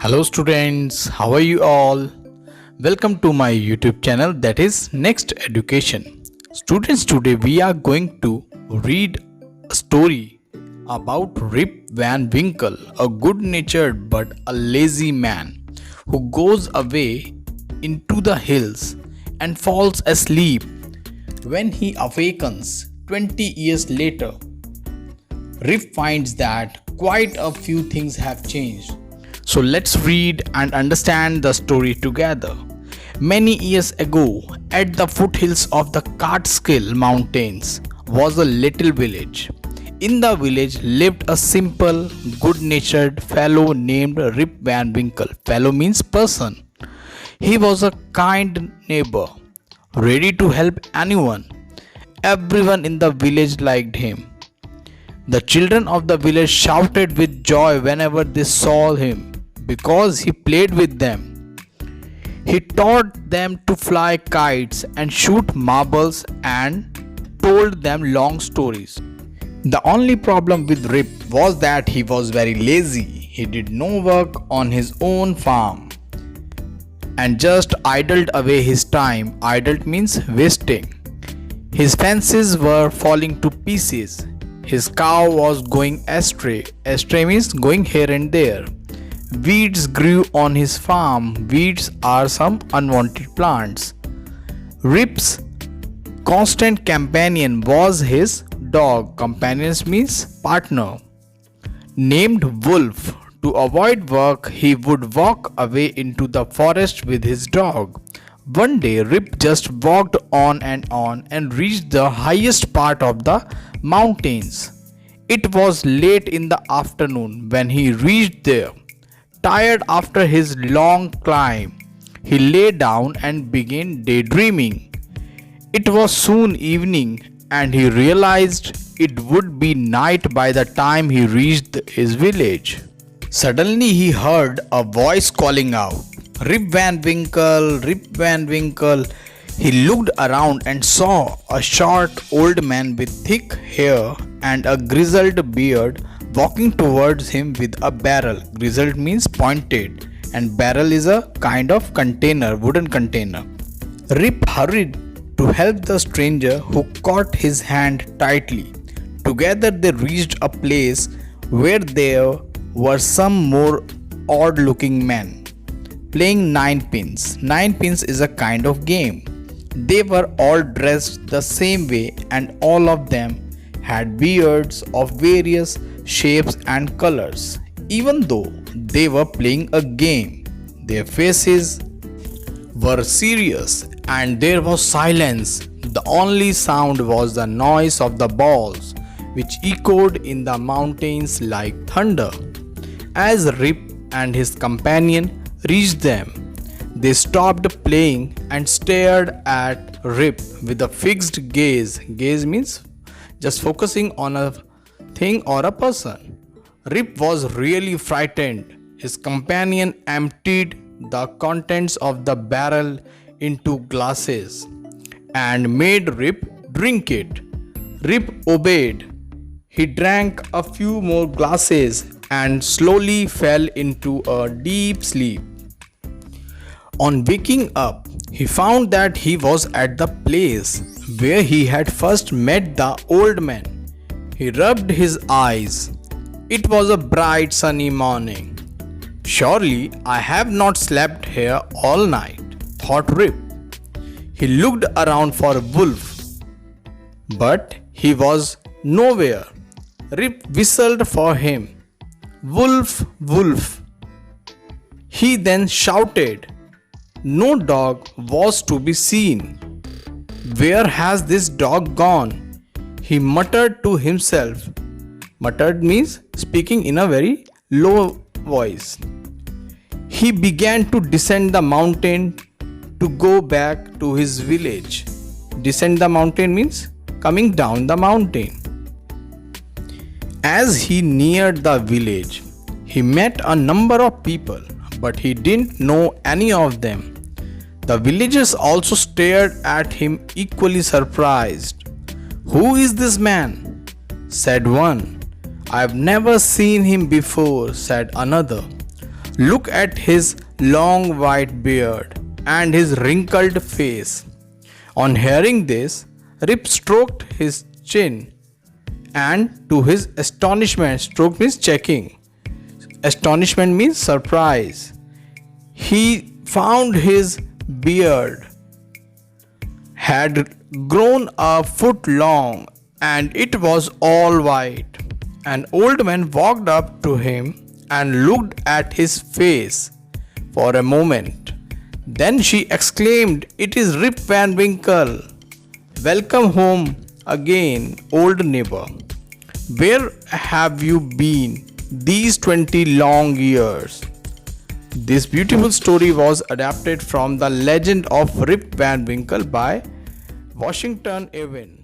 Hello students, how are you all? Welcome to my YouTube channel, that is Next Education. Students, today we are going to read a story about Rip Van Winkle, a good-natured but a lazy man who goes away into the hills and falls asleep. When he awakens 20 years later, Rip finds that quite a few things have changed. So let's read and understand the story together. Many years ago, at the foothills of the Catskill Mountains was a little village. In the village lived a simple, good-natured fellow named Rip Van Winkle. Fellow means person. He was a kind neighbor, ready to help anyone. Everyone in the village liked him. The children of the village shouted with joy whenever they saw him because he played with them. He taught them to fly kites and shoot marbles and told them long stories. The only problem with Rip was that he was very lazy. He did no work on his own farm and just idled away his time. Idled means wasting. His fences were falling to pieces. His cow was going astray. Astray means going here and there. Weeds grew on his farm. Weeds are some unwanted plants. Rip's constant companion was his dog. Companions means partner. Named Wolf. To avoid work, he would walk away into the forest with his dog. One day, Rip just walked on and reached the highest part of the mountains. It was late in the afternoon when he reached there. Tired after his long climb, he lay down and began daydreaming. It was soon evening and he realized it would be night by the time he reached his village. Suddenly he heard a voice calling out, "Rip Van Winkle, Rip Van Winkle." He looked around and saw a short old man with thick hair and a grizzled beard walking towards him with a barrel. Grizzled means pointed and barrel is a kind of container, wooden container. Rip hurried to help the stranger who caught his hand tightly. Together they reached a place where there were some more odd-looking men playing ninepins. Ninepins is a kind of game. They were all dressed the same way and all of them had beards of various shapes and colors. Even though they were playing a game, their faces were serious and there was silence. The only sound was the noise of the balls, which echoed in the mountains like thunder. As Rip and his companion reached them, they stopped playing and stared at Rip with a fixed gaze. Gaze means just focusing on a thing or a person. Rip was really frightened. His companion emptied the contents of the barrel into glasses and made Rip drink it. Rip obeyed. He drank a few more glasses and slowly fell into a deep sleep. On waking up, he found that he was at the place where he had first met the old man. He rubbed his eyes. It was a bright sunny morning. "Surely I have not slept here all night," thought Rip. He looked around for Wolf, but he was nowhere. Rip whistled for him. "Wolf, Wolf." He then shouted. No dog was to be seen. "Where has this dog gone?" he muttered to himself. Muttered means speaking in a very low voice. He began to descend the mountain to go back to his village. Descend the mountain means coming down the mountain. As he neared the village, he met a number of people, but he didn't know any of them. The villagers also stared at him, equally surprised. "Who is this man?" said one. "I've never seen him before," said another. Look at his long white beard and his wrinkled face. On hearing this, Rip stroked his chin and to his astonishment, stroke means checking. Astonishment means surprise. He found his beard had grown a foot long and it was all white. An old man walked up to him and looked at his face for a moment. Then she exclaimed, "It is Rip Vanwinkle. Welcome home again, old neighbor. Where have you been these 20 long years?" This beautiful story was adapted from The Legend of Rip Van Winkle by Washington Irving.